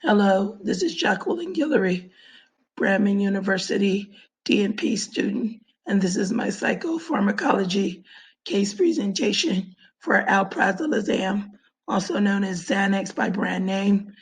Hello, this is Jacqueline Guillory, Brandman University DNP student, and this is my psychopharmacology case presentation for Alprazolam, also known as Xanax by brand name.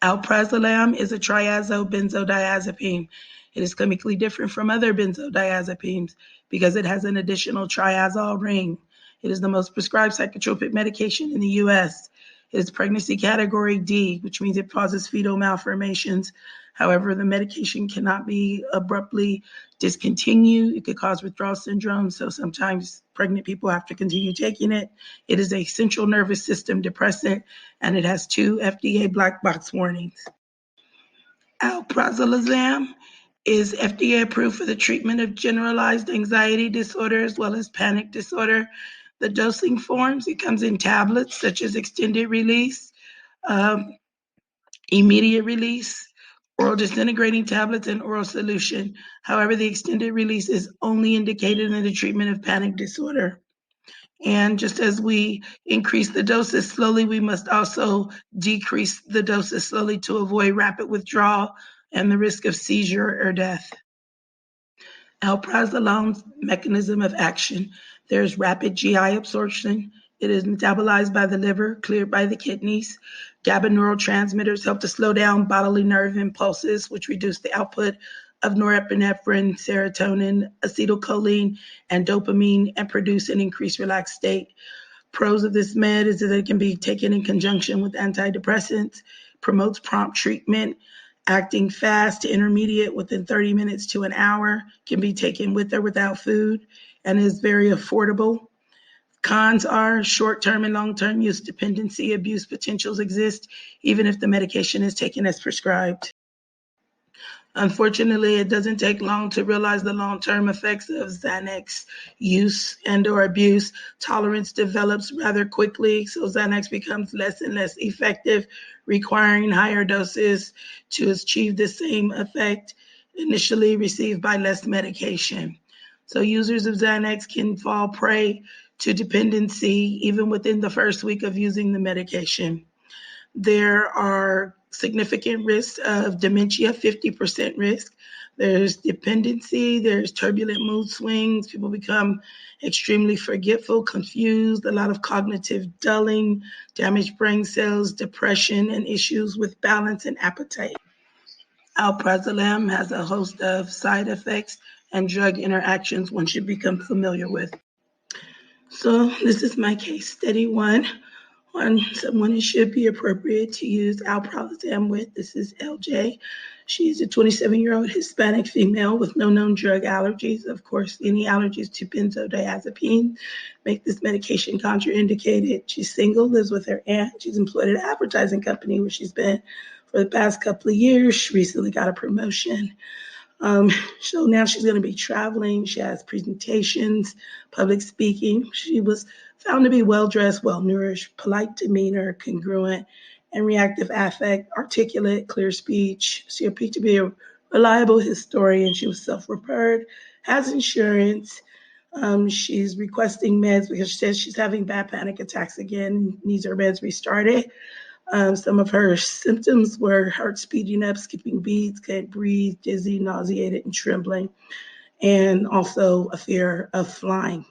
Alprazolam is a triazobenzodiazepine. It is chemically different from other benzodiazepines because it has an additional triazole ring. It is the most prescribed psychotropic medication in the U.S. It is pregnancy category D, which means it causes fetal malformations. However, the medication cannot be abruptly discontinued. It could cause withdrawal syndrome, so sometimes pregnant people have to continue taking it. It is a central nervous system depressant, and it has 2 FDA black box warnings. Alprazolam is FDA approved for the treatment of generalized anxiety disorder as well as panic disorder. The dosing forms, it comes in tablets such as extended release, um, immediate release, oral disintegrating tablets, and oral solution. However, the extended release is only indicated in the treatment of panic disorder. And just as we increase the doses slowly, we must also decrease the doses slowly to avoid rapid withdrawal and the risk of seizure or death. Alprazolam's mechanism of action: there's rapid GI absorption. It is metabolized by the liver, cleared by the kidneys. GABA neurotransmitters help to slow down bodily nerve impulses, which reduce the output of norepinephrine, serotonin, acetylcholine, and dopamine, and produce an increased relaxed state. Pros of this med is that it can be taken in conjunction with antidepressants, promotes prompt treatment, acting fast to intermediate within 30 minutes to an hour, can be taken with or without food, and is very affordable. Cons are short-term and long-term use dependency abuse potentials exist, even if the medication is taken as prescribed. Unfortunately, it doesn't take long to realize the long-term effects of Xanax use and/or abuse. Tolerance develops rather quickly, so Xanax becomes less and less effective, requiring higher doses to achieve the same effect initially received by less medication. So users of Xanax can fall prey to dependency even within the first week of using the medication. There are significant risks of dementia, 50% risk. There's dependency, there's turbulent mood swings. People become extremely forgetful, confused, a lot of cognitive dulling, damaged brain cells, depression, and issues with balance and appetite. Alprazolam has a host of side effects and drug interactions one should become familiar with. So this is my case study one on someone it should be appropriate to use alprazolam with. This is LJ. She's a 27-year-old Hispanic female with no known drug allergies. Of course, any allergies to benzodiazepine make this medication contraindicated. She's single, lives with her aunt. She's employed at an advertising company where she's been for the past couple of years. She recently got a promotion. So now she's going to be traveling. She has presentations, public speaking. She was found to be well-dressed, well-nourished, polite demeanor, congruent, and reactive affect, articulate, clear speech. She appeared to be a reliable historian. She was self-referred, has insurance. She's requesting meds because she says she's having bad panic attacks again, needs her meds restarted. Some of her symptoms were heart speeding up, skipping beats, can't breathe, dizzy, nauseated, and trembling, and also a fear of flying.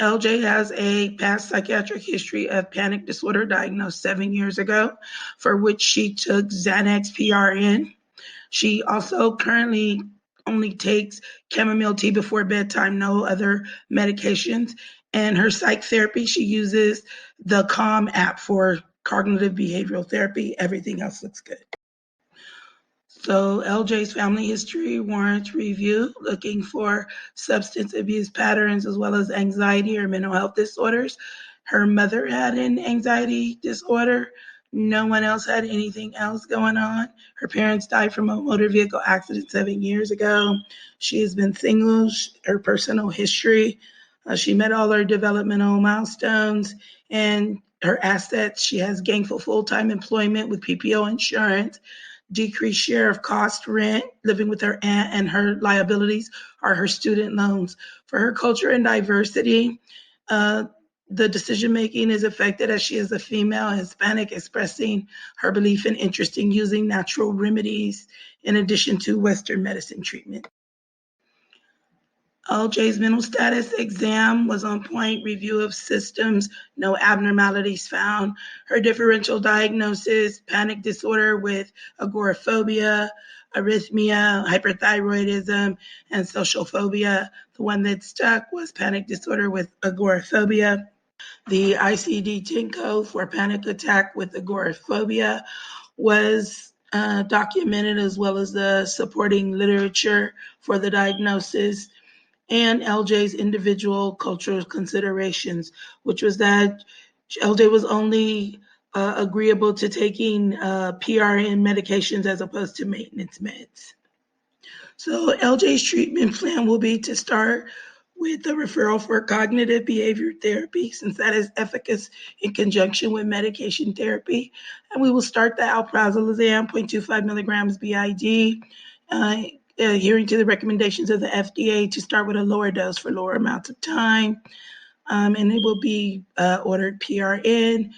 LJ has a past psychiatric history of panic disorder diagnosed 7 years ago, for which she took Xanax PRN. She also currently only takes chamomile tea before bedtime, no other medications. And her psych therapy, she uses the Calm app for cognitive behavioral therapy. Everything else looks good. So LJ's family history warrants review, looking for substance abuse patterns as well as anxiety or mental health disorders. Her mother had an anxiety disorder. No one else had anything else going on. Her parents died from a motor vehicle accident 7 years ago. She has been single. Her personal history, she met all her developmental milestones and her assets. She has gainful full-time employment with PPO insurance, decreased share of cost rent, living with her aunt, and her liabilities are her student loans. For her culture and diversity, The decision-making is affected as she is a female Hispanic, expressing her belief and interest in using natural remedies in addition to Western medicine treatment. LJ's mental status exam was on point, review of systems, no abnormalities found. Her differential diagnosis, panic disorder with agoraphobia, arrhythmia, hyperthyroidism, and social phobia. The one that stuck was panic disorder with agoraphobia. The ICD-10 code for panic attack with agoraphobia was documented, as well as the supporting literature for the diagnosis, and LJ's individual cultural considerations, which was that LJ was only agreeable to taking PRN medications as opposed to maintenance meds. So LJ's treatment plan will be to start with a referral for cognitive behavior therapy, since that is efficacious in conjunction with medication therapy. And we will start the Alprazolam 0.25 milligrams BID, adhering to the recommendations of the FDA to start with a lower dose for lower amounts of time. And it will be ordered PRN.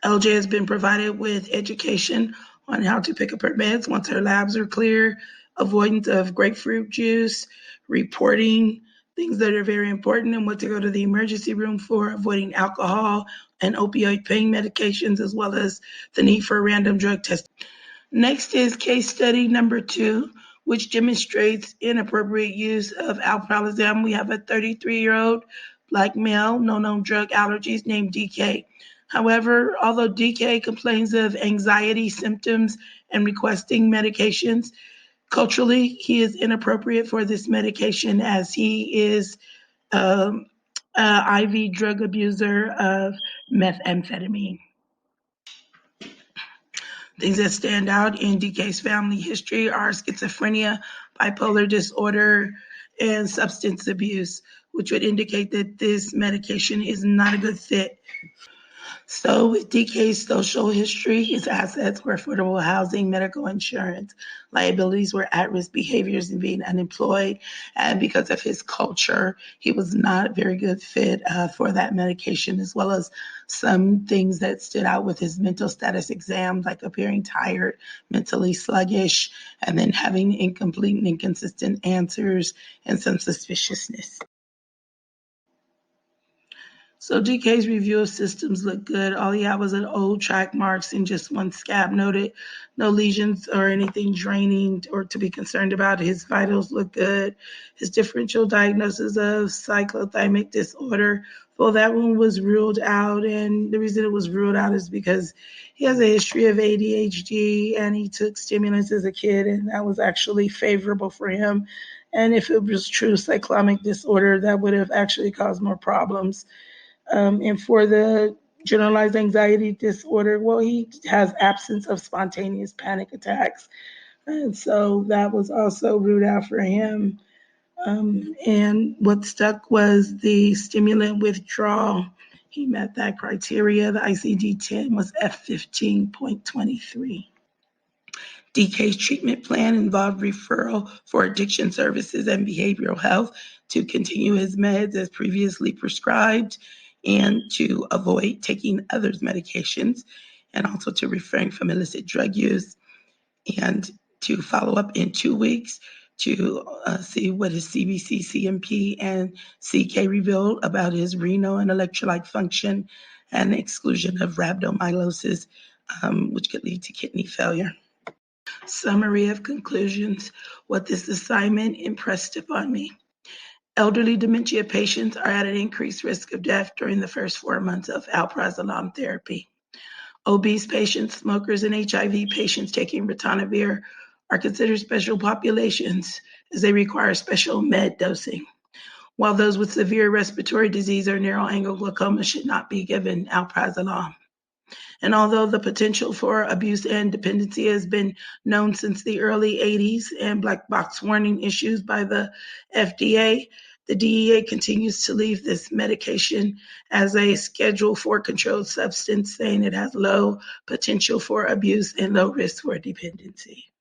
LJ has been provided with education on how to pick up her meds once her labs are clear, avoidance of grapefruit juice, reporting things that are very important and what to go to the emergency room for, avoiding alcohol and opioid pain medications, as well as the need for random drug testing. Next is case study number 2, which demonstrates inappropriate use of alprazolam. We have a 33-year-old Black male, no known drug allergies, named DK. However, although DK complains of anxiety symptoms and requesting medications, culturally, he is inappropriate for this medication, as he is an IV drug abuser of methamphetamine. Things that stand out in DK's family history are schizophrenia, bipolar disorder, and substance abuse, which would indicate that this medication is not a good fit. So with DK's social history, his assets were affordable housing, medical insurance, liabilities were at-risk behaviors and being unemployed. And because of his culture, he was not a very good fit for that medication, as well as some things that stood out with his mental status exam, like appearing tired, mentally sluggish, and then having incomplete and inconsistent answers and some suspiciousness. So DK's review of systems looked good. All he had was an old track marks and just one scab noted. No lesions or anything draining or to be concerned about. His vitals look good. His differential diagnosis of cyclothymic disorder, well, that one was ruled out. And the reason it was ruled out is because he has a history of ADHD and he took stimulants as a kid, and that was actually favorable for him. And if it was true cyclomic disorder, that would have actually caused more problems. And for the generalized anxiety disorder, well, he has absence of spontaneous panic attacks. And so that was also ruled out for him. And what stuck was the stimulant withdrawal. He met that criteria. The ICD-10 was F15.23. DK's treatment plan involved referral for addiction services and behavioral health to continue his meds as previously prescribed, and to avoid taking others' medications, and also to refrain from illicit drug use, and to follow up in 2 weeks to see what his CBC, CMP, and CK revealed about his renal and electrolyte function, and exclusion of rhabdomyolysis, which could lead to kidney failure. Summary of conclusions. What this assignment impressed upon me. Elderly dementia patients are at an increased risk of death during the first 4 months of alprazolam therapy. Obese patients, smokers, and HIV patients taking ritonavir are considered special populations as they require special med dosing, while those with severe respiratory disease or narrow-angle glaucoma should not be given alprazolam. And although the potential for abuse and dependency has been known since the early 80s and black box warning issues by the FDA, the DEA continues to leave this medication as a Schedule 4 controlled substance, saying it has low potential for abuse and low risk for dependency.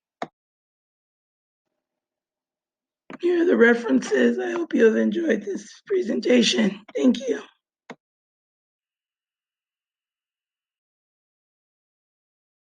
Here are the references. I hope you have enjoyed this presentation. Thank you.